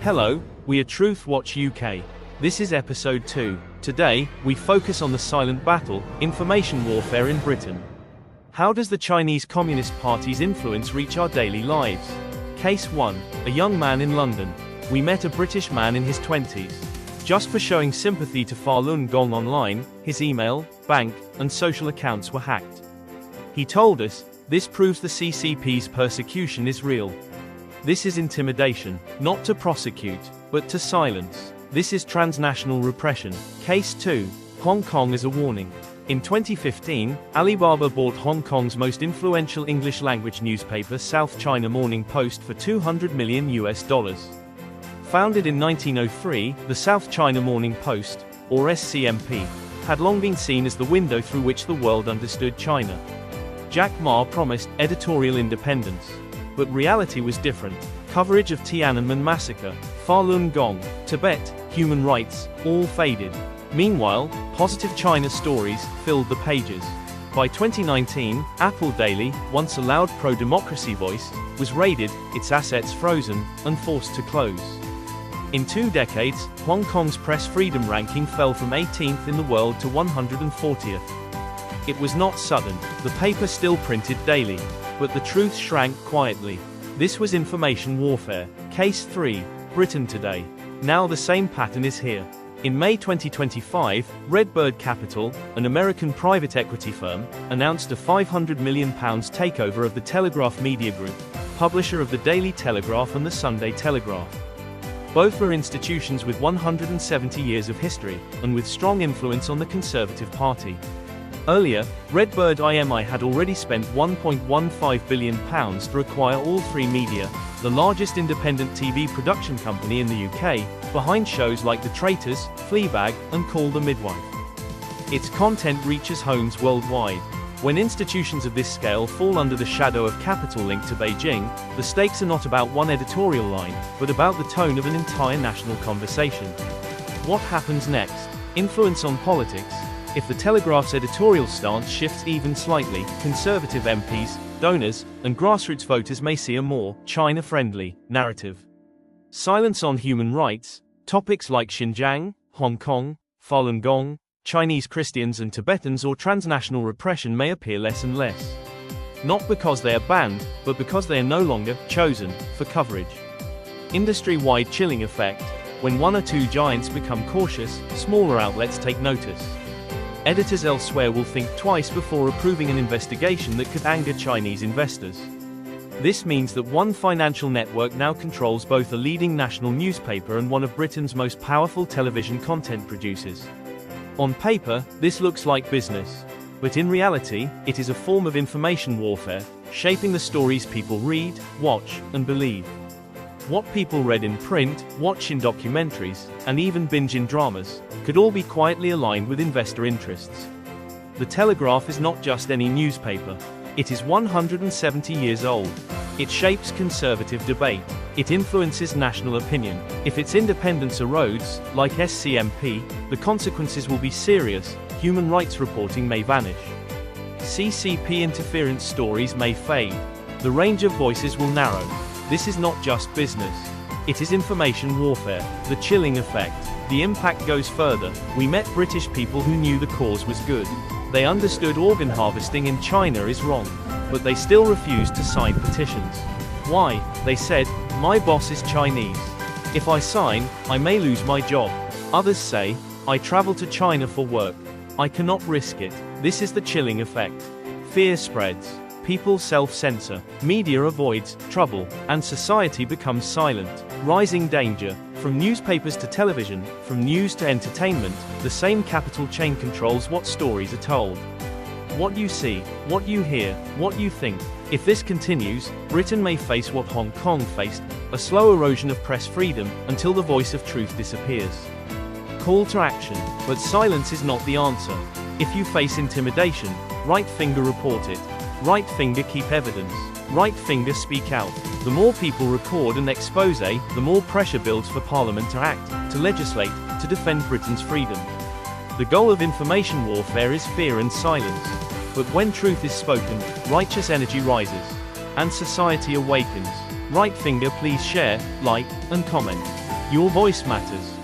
Hello, we are Truth Watch UK. This is episode 2. Today, we focus on the silent battle, information warfare in Britain. How does the Chinese Communist Party's influence reach our daily lives? Case 1. A young man in London. We met a British man in his 20s. Just for showing sympathy to Falun Gong online, his email, bank, and social accounts were hacked. He told us, "This proves the CCP's persecution is real. This is intimidation, not to prosecute, but to silence. This is transnational repression." Case 2. Hong Kong as a warning. In 2015, Alibaba bought Hong Kong's most influential English-language newspaper South China Morning Post for $200 million. Founded in 1903, the South China Morning Post, or SCMP, had long been seen as the window through which the world understood China. Jack Ma promised editorial independence. But reality was different. Coverage of Tiananmen massacre, Falun Gong, Tibet, human rights, all faded. Meanwhile, positive China stories filled the pages. By 2019, Apple Daily, once a loud pro-democracy voice, was raided, its assets frozen, and forced to close. In 2 decades, Hong Kong's press freedom ranking fell from 18th in the world to 140th. It was not sudden. The paper still printed daily. But the truth shrank quietly. This was information warfare. Case 3. Britain today. Now the same pattern is here. In May 2025, Redbird Capital, an American private equity firm, announced a £500 million takeover of the Telegraph Media Group, publisher of the Daily Telegraph and the Sunday Telegraph. Both were institutions with 170 years of history, and with strong influence on the Conservative Party. Earlier, Redbird IMI had already spent £1.15 billion to acquire All 3 Media, the largest independent TV production company in the UK, behind shows like The Traitors, Fleabag, and Call the Midwife. Its content reaches homes worldwide. When institutions of this scale fall under the shadow of capital linked to Beijing, the stakes are not about one editorial line, but about the tone of an entire national conversation. What happens next? Influence on politics. If the Telegraph's editorial stance shifts even slightly, Conservative MPs, donors, and grassroots voters may see a more China-friendly narrative. Silence on human rights. Topics like Xinjiang, Hong Kong, Falun Gong, Chinese Christians and Tibetans or transnational repression may appear less and less. Not because they are banned, but because they are no longer chosen for coverage. Industry-wide chilling effect. When 1 or 2 giants become cautious, smaller outlets take notice. Editors elsewhere will think twice before approving an investigation that could anger Chinese investors. This means that one financial network now controls both a leading national newspaper and one of Britain's most powerful television content producers. On paper, this looks like business. But in reality, it is a form of information warfare, shaping the stories people read, watch, and believe. What people read in print, watch in documentaries, and even binge in dramas, could all be quietly aligned with investor interests. The Telegraph is not just any newspaper. It is 170 years old. It shapes conservative debate. It influences national opinion. If its independence erodes, like SCMP, the consequences will be serious. Human rights reporting may vanish. CCP interference stories may fade. The range of voices will narrow. This is not just business. It is information warfare. The chilling effect. The impact goes further. We met British people who knew the cause was good. They understood organ harvesting in China is wrong. But they still refused to sign petitions. Why? They said, "My boss is Chinese. If I sign, I may lose my job." Others say, "I travel to China for work. I cannot risk it." This is the chilling effect. Fear spreads. People self-censor, media avoids trouble, and society becomes silent. Rising danger. From newspapers to television, from news to entertainment, the same capital chain controls what stories are told. What you see, what you hear, what you think. If this continues, Britain may face what Hong Kong faced, a slow erosion of press freedom, until the voice of truth disappears. Call to action. But silence is not the answer. If you face intimidation, right finger report it. Right finger keep evidence. Right finger speak out. The more people record and expose, the more pressure builds for Parliament to act, to legislate, to defend Britain's freedom. The goal of information warfare is fear and silence. But when truth is spoken, righteous energy rises. And society awakens. Right finger please share, like, and comment. Your voice matters.